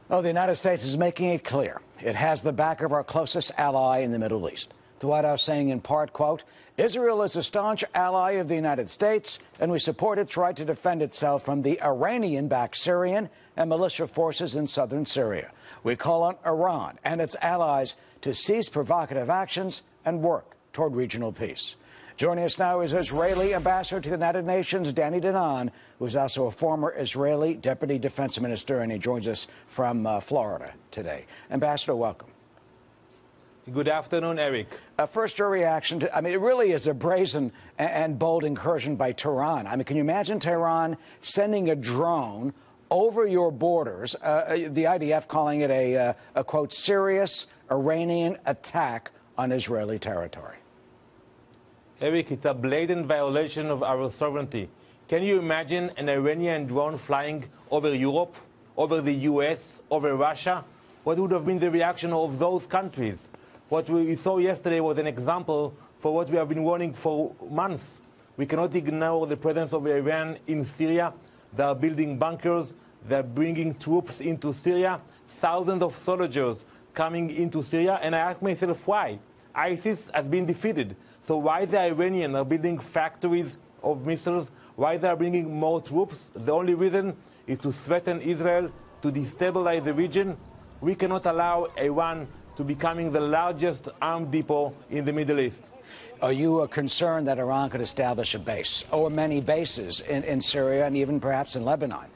Oh, the United States is making it clear it has the back of our closest ally in the Middle East. The White House saying in part, quote, Israel is a staunch ally of the United States, and we support its right to defend itself from the Iranian-backed Syrian and militia forces in southern Syria. We call on Iran and its allies to cease provocative actions and work toward regional peace. Joining us now is Israeli ambassador to the United Nations, Danny Danon, who is also a former Israeli deputy defense minister, and he joins us from Florida today. Ambassador, welcome. Good afternoon, Eric. First, your reaction to, it really is a brazen and bold incursion by Tehran. Can you imagine Tehran sending a drone over your borders, the IDF calling it a quote, serious Iranian attack on Israeli territory? Eric, it's a blatant violation of our sovereignty. Can you imagine an Iranian drone flying over Europe, over the US, over Russia? What would have been the reaction of those countries? What we saw yesterday was an example for what we have been warning for months. We cannot ignore the presence of Iran in Syria. They are building bunkers. They are bringing troops into Syria. Thousands of soldiers coming into Syria. And I ask myself why. ISIS has been defeated. So why the Iranians are building factories of missiles? Why they are bringing more troops? The only reason is to threaten Israel, to destabilize the region. We cannot allow Iran to becoming the largest arms depot in the Middle East. Are you concerned that Iran could establish a base or many bases in Syria and even perhaps in Lebanon?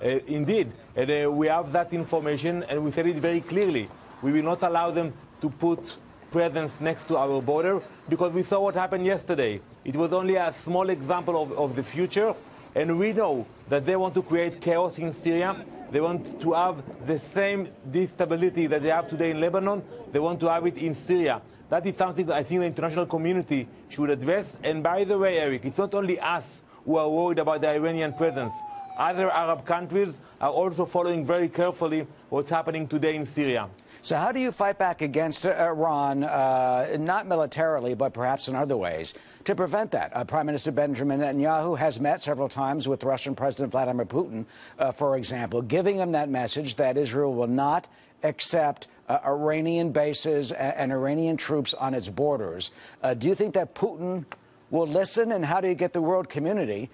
Indeed. We have that information, and we said it very clearly. We will not allow them to put presence next to our border, because we saw what happened yesterday. It was only a small example of the future, and we know that they want to create chaos in Syria. They want to have the same instability that they have today in Lebanon. They want to have it in Syria. That is something that I think the international community should address. And by the way, Eric, it's not only us who are worried about the Iranian presence. Other Arab countries are also following very carefully what's happening today in Syria. So how do you fight back against Iran, not militarily, but perhaps in other ways, to prevent that? Prime Minister Benjamin Netanyahu has met several times with Russian President Vladimir Putin, for example, giving him that message that Israel will not accept Iranian bases and Iranian troops on its borders. Do you think that Putin will listen, and how do you get the world community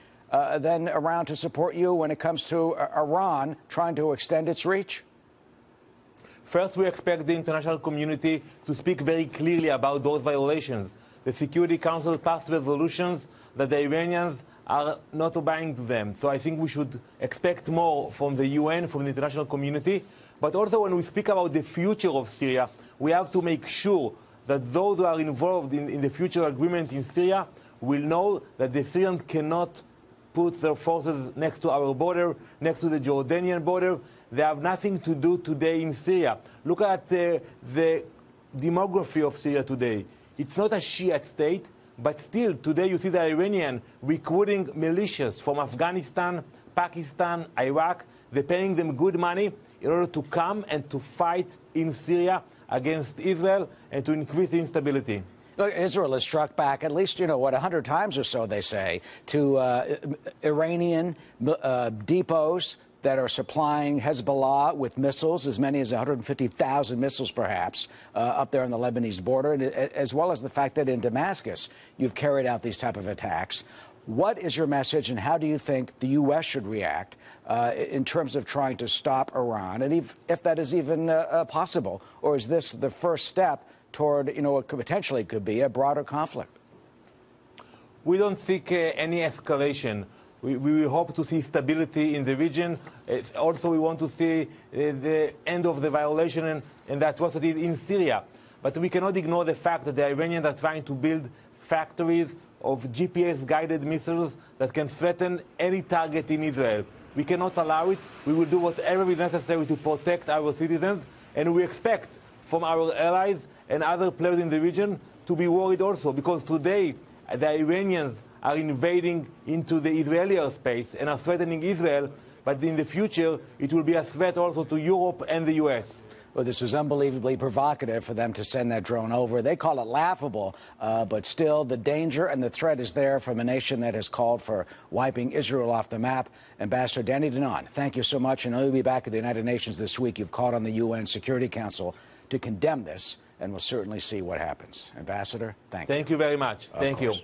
then around to support you when it comes to Iran trying to extend its reach? First, we expect the international community to speak very clearly about those violations. The Security Council passed resolutions that the Iranians are not obeying to them. So I think we should expect more from the UN, from the international community. But also, when we speak about the future of Syria, we have to make sure that those who are involved in the future agreement in Syria will know that the Syrians cannot put their forces next to our border, next to the Jordanian border. They have nothing to do today in Syria. Look at the demography of Syria today. It's not a Shiite state, but still today you see the Iranian recruiting militias from Afghanistan, Pakistan, Iraq. They're paying them good money in order to come and to fight in Syria against Israel and to increase the instability. Look, Israel has struck back at least, 100 times or so, they say, to Iranian depots that are supplying Hezbollah with missiles, as many as 150,000 missiles, perhaps, up there on the Lebanese border, as well as the fact that in Damascus you've carried out these type of attacks. What is your message, and how do you think the U.S. should react in terms of trying to stop Iran, and if that is even possible? Or is this the first step toward, what potentially could be a broader conflict? We don't seek any escalation. We will hope to see stability in the region. Also, we want to see the end of the violation and the atrocity in Syria. But we cannot ignore the fact that the Iranians are trying to build factories of GPS-guided missiles that can threaten any target in Israel. We cannot allow it. We will do whatever is necessary to protect our citizens. And we expect from our allies and other players in the region to be worried also, because today the Iranians are invading into the Israeli airspace and are threatening Israel, but in the future it will be a threat also to Europe and the US. Well, this was unbelievably provocative for them to send that drone over. They call it laughable, but still the danger and the threat is there from a nation that has called for wiping Israel off the map. Ambassador Danny Danon, thank you so much. I know you'll be back at the United Nations this week. You've called on the UN Security Council to condemn this, and we'll certainly see what happens. Ambassador, thank you. Thank you very much. Thank you.